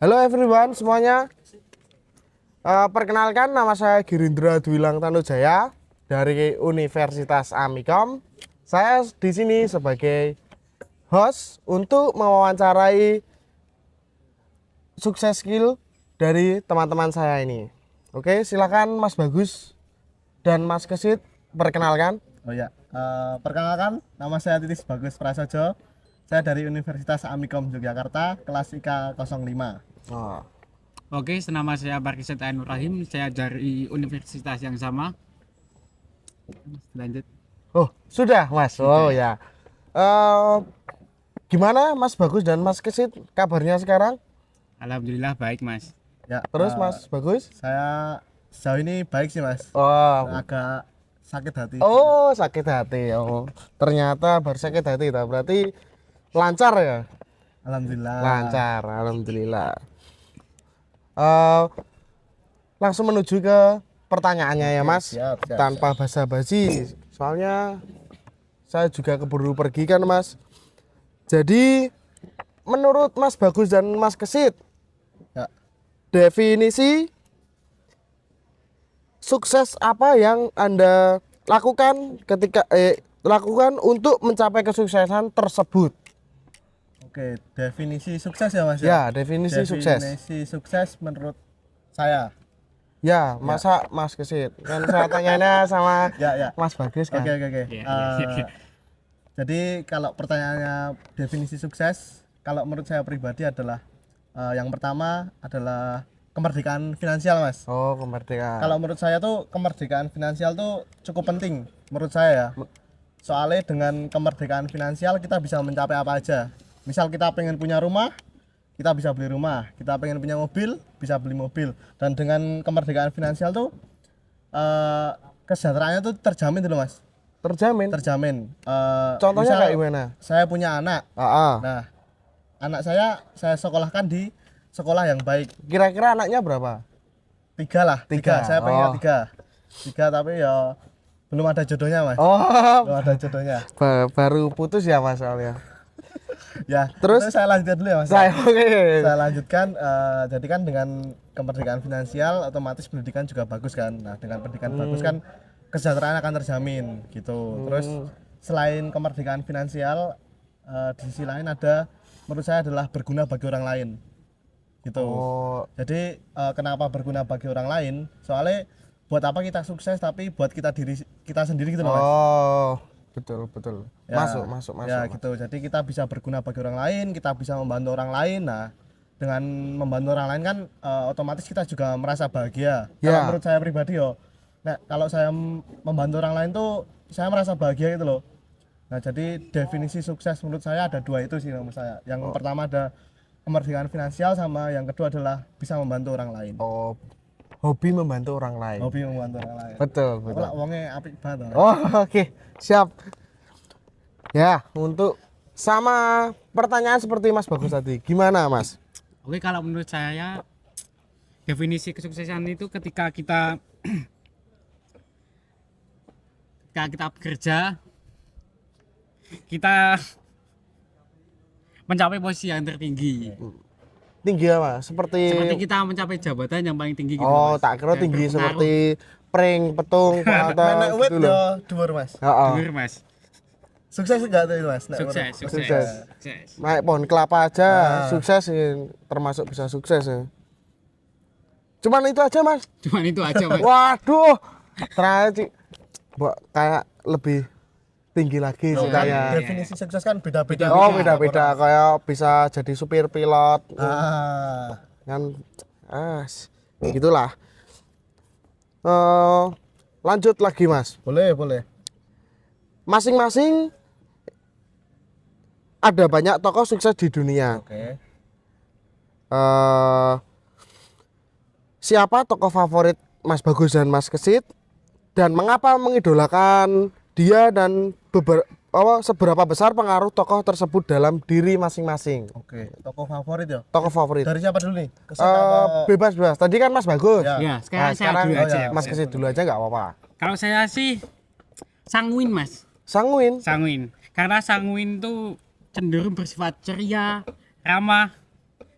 Halo everyone semuanya. Perkenalkan nama saya Girindra Dwilang Tanujaya dari Universitas Amikom. Saya di sini sebagai host untuk mewawancarai sukses skill dari teman-teman saya ini. Oke, silakan Mas Bagus dan Mas Kesit perkenalkan. Oh ya, perkenalkan nama saya Titis Bagus Prasojo. Saya dari Universitas Amikom Yogyakarta, kelas IK 05. Oh. Oke, nama saya Barkisat Ainur Rahim. Saya dari universitas yang sama. Lanjut. Oh, sudah Mas. Oh ya. Gimana Mas Bagus dan Mas Kesit kabarnya sekarang? Alhamdulillah baik, Mas. Ya, Terus Mas Bagus? saya sejauh ini baik sih Mas. Oh, Agak sakit hati. oh sakit hati. Oh, ternyata baru sakit hati. Berarti lancar ya? Alhamdulillah. Lancar, alhamdulillah. Langsung menuju ke pertanyaannya ya Mas. Siap. Tanpa basa-basi. Soalnya saya juga keburu pergi kan Mas. Jadi menurut Mas Bagus dan Mas Kesit, Ya. definisi sukses apa yang Anda lakukan ketika lakukan untuk mencapai kesuksesan tersebut? Oke, definisi sukses ya Mas Ya, definisi sukses. Definisi sukses menurut saya. Ya, masa Mas Kesit? Kan saya tanyanya sama Ya. Mas Bagus kan. Oke. Iya. Jadi kalau pertanyaannya definisi sukses, kalau menurut saya pribadi adalah yang pertama adalah kemerdekaan finansial, Mas. Oh, kemerdekaan. Kalau menurut saya tuh kemerdekaan finansial tuh cukup penting menurut saya ya. Soalnya dengan kemerdekaan finansial kita bisa mencapai apa aja. Misal kita pengen punya rumah, kita bisa beli rumah. Kita pengen punya mobil, bisa beli mobil. Dan dengan kemerdekaan finansial tuh kesejahteraannya tuh terjamin tuh loh, Mas. Terjamin. Contohnya misal kayak gimana? Saya punya anak. Ah. Nah, anak saya sekolahkan di sekolah yang baik. Kira-kira anaknya berapa? 3 lah. Tiga. Saya pengen Oh. 3. 3 tapi ya belum ada jodohnya, Mas. Oh, Belum ada jodohnya. baru putus ya Mas soalnya. Ya, Terus? itu saya lanjutkan dulu ya, Mas. Oke. Saya lanjutkan, jadi kan dengan kemerdekaan finansial otomatis pendidikan juga bagus kan. Nah, dengan pendidikan bagus kan kesejahteraan akan terjamin gitu. Terus selain kemerdekaan finansial, di sisi lain ada menurut saya adalah berguna bagi orang lain gitu. Oh, Jadi kenapa berguna bagi orang lain? Soalnya buat apa kita sukses tapi buat diri kita sendiri gitu loh, Mas. oh, betul. Ya, Masuk. ya Mas. gitu. Jadi kita bisa berguna bagi orang lain, kita bisa membantu orang lain. Nah, dengan membantu orang lain kan otomatis kita juga merasa bahagia. Ya. Kalau menurut saya pribadi yo, nah kalau saya membantu orang lain tuh saya merasa bahagia gitu loh. Nah, jadi definisi sukses menurut saya ada 2 itu sih menurut saya. Yang pertama ada kemerdekaan finansial sama yang kedua adalah bisa membantu orang lain. Oh, hobi membantu orang lain. Hobi membantu orang lain. Betul. Aku lah wongnya apik banget. Oh, oke. Siap. Ya, untuk sama pertanyaan seperti Mas Bagus tadi. Gimana, Mas? Oke, kalau menurut saya definisi kesuksesan itu ketika kita bekerja, kita mencapai posisi yang tertinggi. Tinggi apa? Seperti kita mencapai jabatan yang paling tinggi gitu. Oh, Mas. tak kira Dan tinggi berpengaruh. seperti pring, petung, Nek atas wit gitu yo loh. dhuwur, Mas. Heeh. Dhuwur, Mas. Sukses enggak tuh, Mas? Nek Sukses. Sukses. Naik pohon kelapa aja sukses ya, termasuk bisa sukses ya. Cuman itu aja, Mas. Cuman itu aja, Mas. Waduh. Terakhir kayak lebih tinggi lagi sih kan kayak. definisi sukses kan beda-beda. Oh, beda-beda kayak bisa jadi supir pilot. Kan gitulah. Lanjut lagi Mas, Boleh. masing-masing ada banyak tokoh sukses di dunia. Oke. Siapa tokoh favorit Mas Bagus dan Mas Kesit dan mengapa mengidolakan dia dan seberapa besar pengaruh tokoh tersebut dalam diri masing-masing? Oke. Tokoh favorit ya? Tokoh favorit. Dari siapa dulu nih? Kesit apa? Bebas. Tadi kan Mas Bagus. Ya. Ya, sekarang saya dulu oh aja. ya. Mas Kesit dulu aja nggak apa-apa. Kalau saya sih sanguin, Mas. Sanguin. Sanguin. Karena sanguin tuh cenderung bersifat ceria, ramah,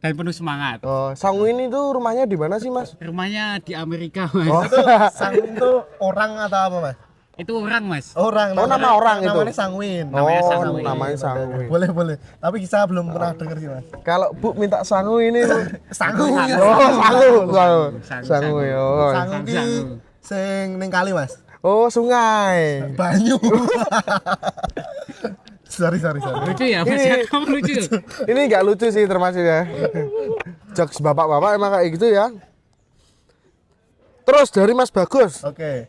dan penuh semangat. Oh, Sanguin itu rumahnya di mana sih, Mas? Rumahnya di Amerika, Mas. Itu Sanguin itu orang atau apa, Mas? Itu orang, Mas. Orang. Oh, nama orang itu. Namanya Sanguin. Namanya Oh, Sanguin. namanya Sanguin. Boleh. Tapi kita belum pernah denger sih, Mas. Kalau Bu minta Sanguin ini Sanguin. Oh, Sangu. Sanguin. Oh. Sanguin ki sing ning kali, Mas. Oh, sungai. Banyu. sorry. Lucu ya, Mas. Ini- Kamu lucu. Ini nggak lucu sih termasuk ya. Jokes bapak-bapak emang kayak gitu ya. Terus dari Mas Bagus. Oke.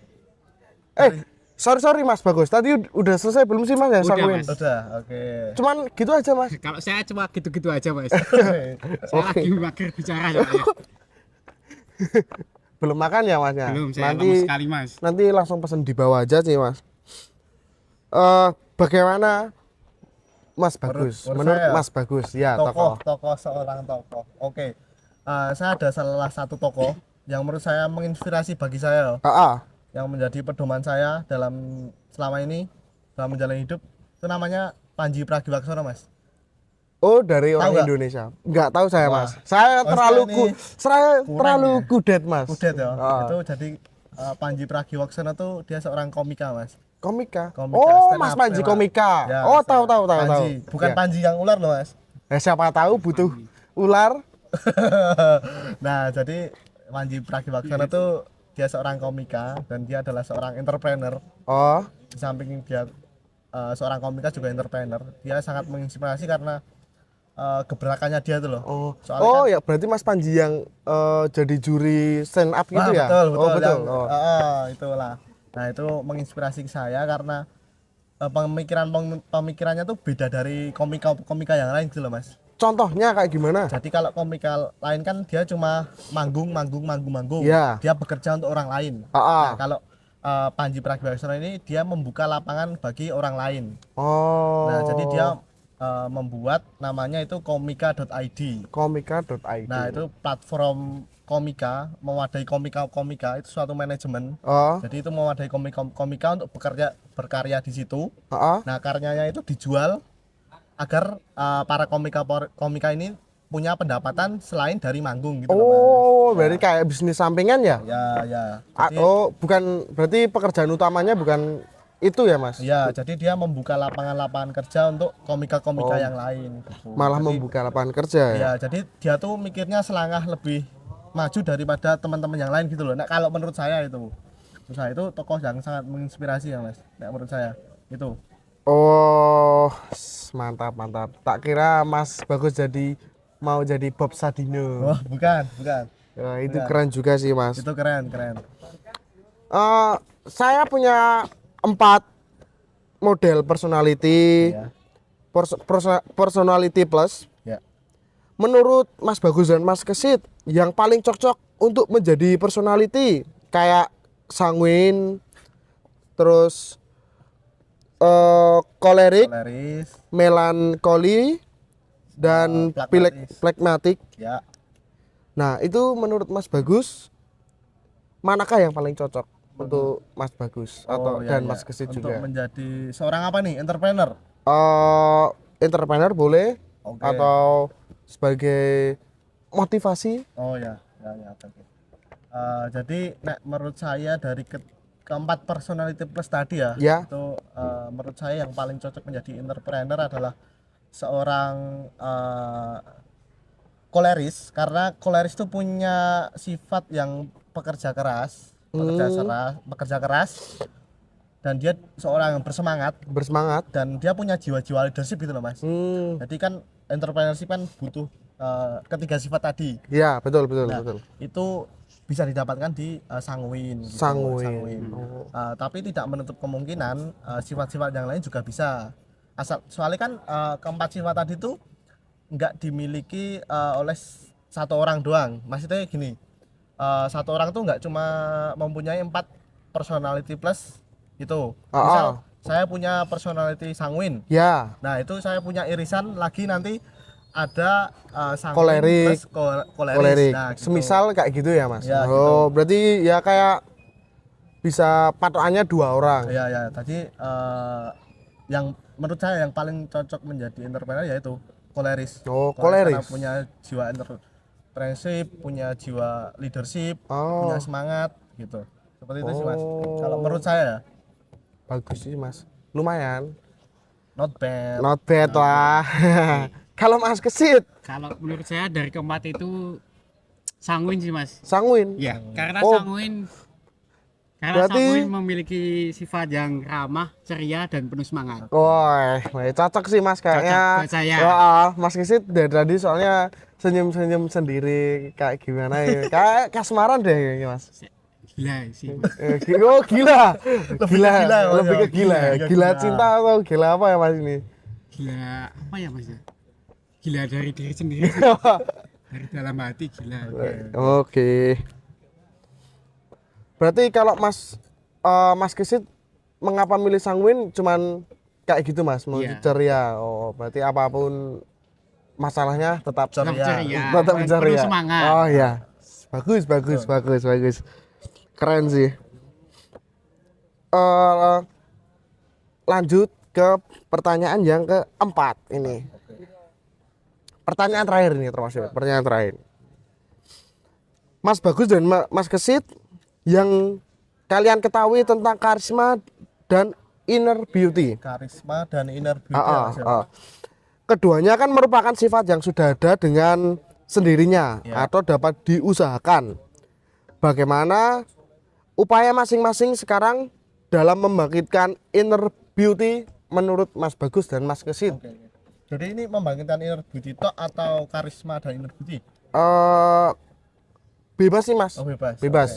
Sorry Mas Bagus. Tadi udah selesai belum sih Mas ya Udah, Sanguin? Mas. Udah, oke. Cuman gitu aja Mas. Kalau saya cuma gitu-gitu aja, Mas. Saya lagi mager bicara soalnya. Belum makan ya Mas ya? Belum, saya nanti lama sekali, Mas. nanti langsung pesen di bawah aja sih Mas. Bagaimana Mas Bagus? Menurut Menurut saya, Mas Bagus ya Tokoh seorang tokoh. Oke. Saya ada salah satu tokoh yang menurut saya menginspirasi bagi saya, yang menjadi pedoman saya selama ini dalam menjalani hidup. Itu namanya Panji Pragiwaksono, Mas. Oh dari Tahu orang nggak? Indonesia? Nggak tahu saya Wah. Mas. Saya Mas, terlalu ini saya kurang terlalu ya? kudet Mas. Kudet ya. Ah. Itu jadi Panji Pragiwaksono tuh dia seorang komika, Mas. Komika. Komika, Oh stand Mas up, Panji ya, Mas. komika. Ya, Oh tahu. Panji. Bukan Ya. Panji yang ular loh, Mas. Siapa tahu butuh ular. Nah, jadi Panji Pragiwaksono tuh dia seorang komika dan dia adalah seorang entrepreneur. Oh. Di samping dia seorang komika juga entrepreneur. Dia sangat menginspirasi karena gebrakannya dia tuh loh. Oh, Soalnya oh kan- ya berarti Mas Panji yang jadi juri stand up gitu Wah, ya? betul, Oh betul. yang- Oh. itulah. Nah, itu menginspirasi saya karena pemikirannya tuh beda dari komika yang lain gitu loh, Mas. Contohnya kayak gimana? Jadi kalau komika lain kan dia cuma manggung. Iya. Dia bekerja untuk orang lain. Ah. Nah, kalau Panji Pragiwaksono ini dia membuka lapangan bagi orang lain. Oh. Nah, jadi dia membuat namanya itu komika.id. komika.id. Nah, itu platform komika, mewadai komika itu suatu manajemen. Oh. Jadi itu mewadai komika untuk berkarya di situ. Ah. Nah, karyanya itu dijual agar para komika ini punya pendapatan selain dari manggung gitu loh, Mas. Oh, berarti kayak bisnis sampingan ya? Ya. Jadi, Oh, bukan berarti pekerjaan utamanya bukan itu ya, Mas? ya, jadi dia membuka lapangan-lapangan kerja untuk komika-komika yang lain gitu. Malah Jadi, membuka lapangan kerja ya? ya, jadi dia tuh mikirnya selangkah lebih maju daripada teman-teman yang lain gitu loh. Nah, kalau menurut saya itu tokoh yang sangat menginspirasi ya, Mas. Nah, menurut saya itu. Oh, mantap. Tak kira Mas Bagus mau jadi Bob Sadino. Wah, bukan. Ya, itu keren juga sih, Mas. Itu keren. Saya punya 4 model personality. Ya. Personality plus. Ya. Menurut Mas Bagus dan Mas Kesit, yang paling cocok untuk menjadi personality kayak sanguin, terus kolerik, Polaris. melankoli, dan Pragmatis. plekmatik. Ya. Nah, itu menurut Mas Bagus, manakah yang paling cocok untuk Mas Bagus atau ya, dan ya. Mas Kesit Untuk juga? menjadi seorang apa nih? Entrepreneur. Entrepreneur boleh, Oke. atau sebagai motivasi. Oh ya. Oke. Jadi menurut saya dari keempat personality plus tadi ya, Ya. itu menurut saya yang paling cocok menjadi entrepreneur adalah seorang koleris, karena koleris itu punya sifat yang pekerja keras, pekerja keras, dan dia seorang yang Bersemangat. dan dia punya jiwa-jiwa leadership gitu loh, Mas. Jadi kan entrepreneurship kan butuh ketiga sifat tadi. Ya, betul. Nah, itu bisa didapatkan di sanguin. Gitu, Sanguin. Tapi tidak menutup kemungkinan sifat-sifat yang lain juga bisa. Soalnya kan keempat sifat tadi itu nggak dimiliki oleh satu orang doang. Maksudnya gini, satu orang tuh nggak cuma mempunyai 4 personality plus itu. Misal saya punya personality sanguin. Ya, Nah, itu saya punya irisan lagi nanti ada sanguin Kolerik. plus koleris. kolerik. Nah, gitu. Semisal kayak gitu ya, Mas. Ya, Oh, berarti ya kayak bisa patokannya 2 orang. Ya. Tadi yang menurut saya yang paling cocok menjadi entrepreneur yaitu koleris. Oh, Karena koleris. punya jiwa entrepreneurship, punya jiwa leadership, Oh. punya semangat gitu. Seperti itu sih Mas. Oh. Kalau menurut saya Bagus sih Mas, lumayan, not bad. not bad lah. Kalau Mas Kesit Kalau menurut saya dari keempat itu sanguin sih mas. sanguin. Ya, karena Oh. Berarti- sanguin memiliki sifat yang ramah, ceria dan penuh semangat. Wah, cocok sih Mas kayaknya. Cocok buat saya. Mas Kesit dari tadi soalnya senyum-senyum sendiri kayak gimana ya? Kayak kasmaran deh kayaknya Mas. Gila sih. Oh gila, Lebih ke gila, Mas, lebih ke ya. gila, Gila, gila gila. cinta atau gila apa ya Mas ini? Gila apa ya mas ya? Gila dari diri sendiri sih. Dari dalam hati gila. Oke. Berarti kalau Mas Kesit mengapa milih sanguin cuman kayak gitu Mas, mau Iya. ceria. Oh, berarti apapun masalahnya tetap Ceria. tetap dan ceria. penuh semangat. Oh iya. Bagus. Keren sih. Lanjut ke pertanyaan yang keempat ini. Pertanyaan terakhir ini termasuk pertanyaan terakhir. Mas Bagus dan Mas Kesit, yang kalian ketahui tentang karisma dan inner beauty. Karisma dan inner beauty Ah, Mas, ya. ah. Keduanya kan merupakan sifat yang sudah ada dengan sendirinya Ya. atau dapat diusahakan. Bagaimana upaya masing-masing sekarang dalam membangkitkan inner beauty menurut Mas Bagus dan Mas Kesit? Oke. Jadi ini membangkitkan inner beauty tok atau karisma dan inner beauty? Eh, bebas sih Mas. Oh, bebas. Bebas.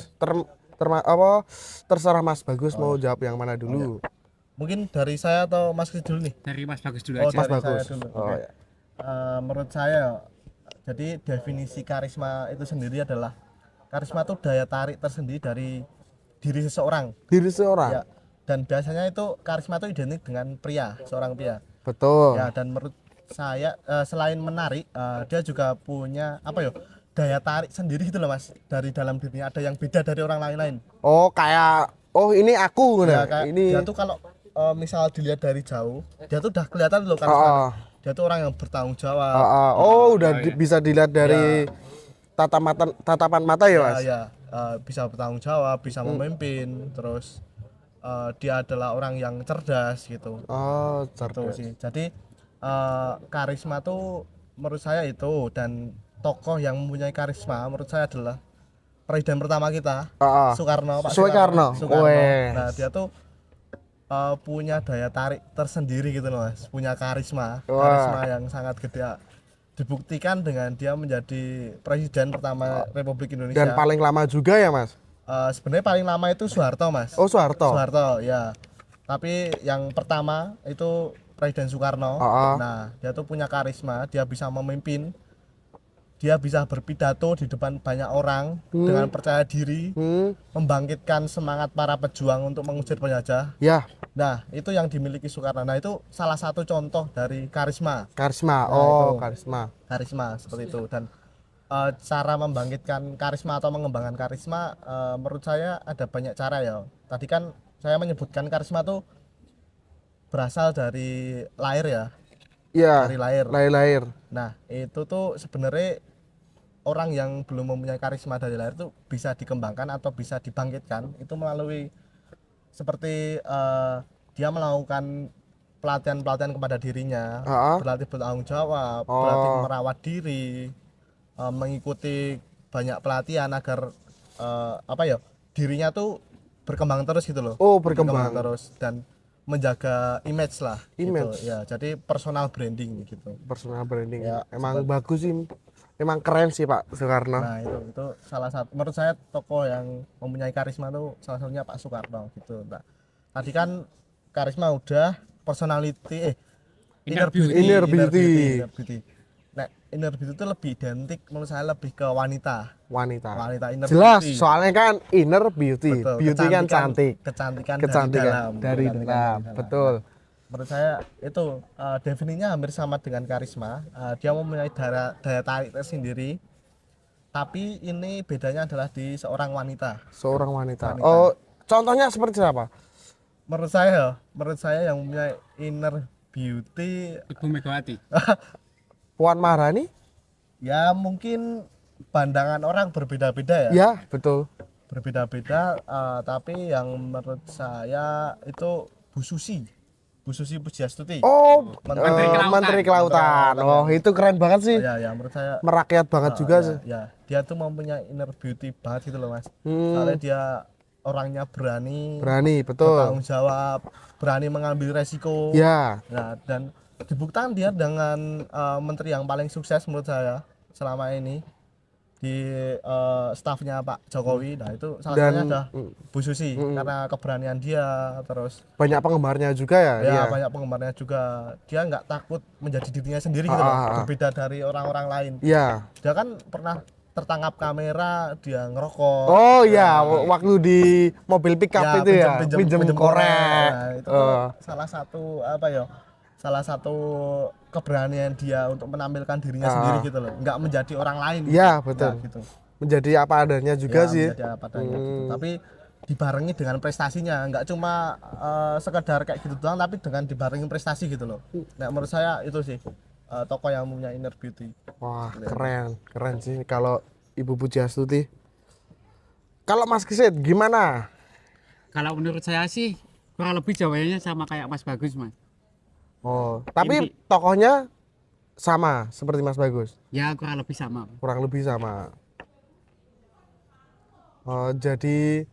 Terserah Mas Bagus mau jawab yang mana dulu. Mungkin dari saya atau Mas Kris dulu nih? Dari Mas Bagus dulu Oh, aja. Mas dari Bagus. saya dulu. Oh, Oke. ya. Menurut saya, jadi definisi karisma itu sendiri adalah karisma itu daya tarik tersendiri dari diri seseorang. Diri seorang. Ya. Dan biasanya itu karisma itu identik dengan pria, seorang pria. Betul. Ya, dan menurut saya selain menarik, dia juga punya apa ya? Daya tarik sendiri gitu loh Mas. Dari dalam dirinya ada yang beda dari orang lain-lain. Oh, kayak ini aku Ya, nah. kayak Ini dia tuh kalau misal dilihat dari jauh, dia tuh udah kelihatan loh Ah, karisma. ah. Dia tuh orang yang bertanggung jawab. udah bisa dilihat dari tatapan mata ya, Mas. Ya, bisa bertanggung jawab, bisa memimpin, terus dia adalah orang yang cerdas gitu. Oh, Gitu cerdas. sih. Jadi karisma tuh menurut saya itu, dan tokoh yang mempunyai karisma menurut saya adalah presiden pertama kita, Ah, ah. Soekarno, Pak Soekarno. Wes. Nah, dia tuh punya daya tarik tersendiri gitu loh Mas, punya karisma yang sangat gede. Dibuktikan dengan dia menjadi presiden pertama Republik Indonesia. Dan paling lama juga ya, Mas. Sebenarnya paling lama itu Soeharto Mas. Oh, Soeharto. Soeharto ya. Tapi yang pertama itu Presiden Soekarno. Ah. Nah, dia tuh punya karisma, dia bisa memimpin, dia bisa berpidato di depan banyak orang dengan percaya diri, membangkitkan semangat para pejuang untuk mengusir penjajah. Ya, Nah, itu yang dimiliki Soekarno. Nah, itu salah satu contoh dari karisma. karisma. Nah, Oh, itu. karisma. Karisma seperti itu. Dan cara membangkitkan karisma atau mengembangkan karisma, menurut saya ada banyak cara ya. Tadi kan saya menyebutkan karisma tuh berasal dari lahir ya, Iya. dari lahir. Lahir. Nah, itu tuh sebenarnya orang yang belum mempunyai karisma dari lahir tuh bisa dikembangkan atau bisa dibangkitkan itu melalui seperti dia melakukan pelatihan-pelatihan kepada dirinya, Ah. berlatih bertanggung jawab, Oh. berlatih merawat diri, mengikuti banyak pelatihan agar dirinya tuh berkembang terus gitu loh. Oh, berkembang. terus dan menjaga image lah. Image. Gitu. Ya, jadi personal branding gitu. Personal branding. Ya, Emang bagus sih. Emang keren sih Pak Soekarno. Nah, itu salah satu menurut saya tokoh yang mempunyai karisma tuh salah satunya Pak Soekarno gitu. Nah, tadi kan karisma udah, personality Inner Inner beauty. inner beauty. Nah, inner beauty itu lebih identik menurut saya lebih ke wanita. Wanita. Inner Jelas, beauty. soalnya kan inner beauty. Betul, Beauty kan kecantikan- cantik. Kecantikan Kecantikan dari Kecantikan dalam. Betul. Menurut saya itu definisinya hampir sama dengan karisma. Dia mempunyai daya tarik tersendiri. Tapi ini bedanya adalah di seorang wanita. Seorang wanita. Wanita. Oh, contohnya seperti apa? Menurut saya yang mempunyai inner beauty Ibu Megawati. Puan Maharani? Ya mungkin pandangan orang berbeda-beda ya. Ya, betul. Berbeda-beda, tapi yang menurut saya itu Bu Susi Pujiastuti. Oh, Menteri Kelautan. Menteri Kelautan. Oh, itu keren banget sih. Ya menurut saya Merakyat banget juga sih. ya dia tuh mempunyai inner beauty banget gitu loh Mas. Hmm. Soalnya dia orangnya berani, Berani, betul. bertanggung jawab, berani mengambil resiko. Ya, Nah, dan dibuktikan dia dengan menteri yang paling sukses menurut saya selama ini di stafnya Pak Jokowi. Nah, itu salah Dan- satunya adalah Bu Susi karena keberanian dia, terus banyak penggemarnya juga ya. ya Iya. banyak penggemarnya juga. Dia nggak takut menjadi dirinya sendiri gitu Ah, loh, ah, ah. berbeda dari orang-orang lain. Iya. Dia kan pernah tertangkap kamera dia ngerokok. Oh ya, waktu di mobil pickup itu ya, pinjem korek. Nah, itu tuh salah satu apa ya? Salah satu keberanian dia untuk menampilkan dirinya sendiri gitu loh. Nggak menjadi orang lain. Iya, betul. Nah, gitu. Menjadi apa adanya juga Ya, sih. menjadi apa adanya gitu. Tapi dibarengi dengan prestasinya, nggak cuma sekedar kayak gitu doang, tapi dengan dibarengi prestasi gitu loh. Nah, menurut saya itu sih tokoh yang punya inner beauty. Wah, keren sih kalau Ibu Pujiastuti. Kalau Mas Kesit gimana? Kalau menurut saya sih kurang lebih jawabannya sama kayak Mas Bagus, Mas. Oh, tapi tokohnya sama seperti Mas Bagus. Ya kurang lebih sama. Kurang lebih sama. Oh, jadi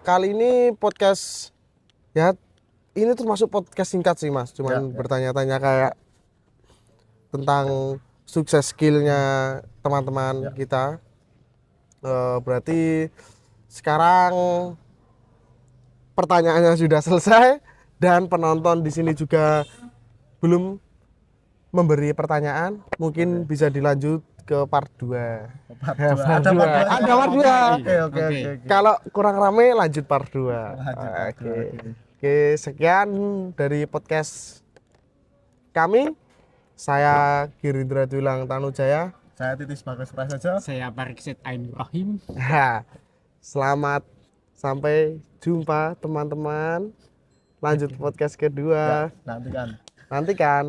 kali ini podcast ya ini termasuk podcast singkat sih Mas, cuman bertanya-tanya kayak tentang sukses skillnya teman-teman kita. Berarti sekarang pertanyaannya sudah selesai dan penonton di sini juga belum memberi pertanyaan, mungkin bisa dilanjut ke part 2. Ada part dua. Ada part 2. Oke. Kalau kurang rame lanjut part 2. Lanjut part dua, oke. Oke, sekian dari podcast kami. Saya Girindra Dulang Tanujaya. Saya Titis Bagus Prasaja. Saya Barikset Ainur Rahim. Selamat sampai jumpa teman-teman. Lanjut podcast kedua. Nantikan. Nantikan.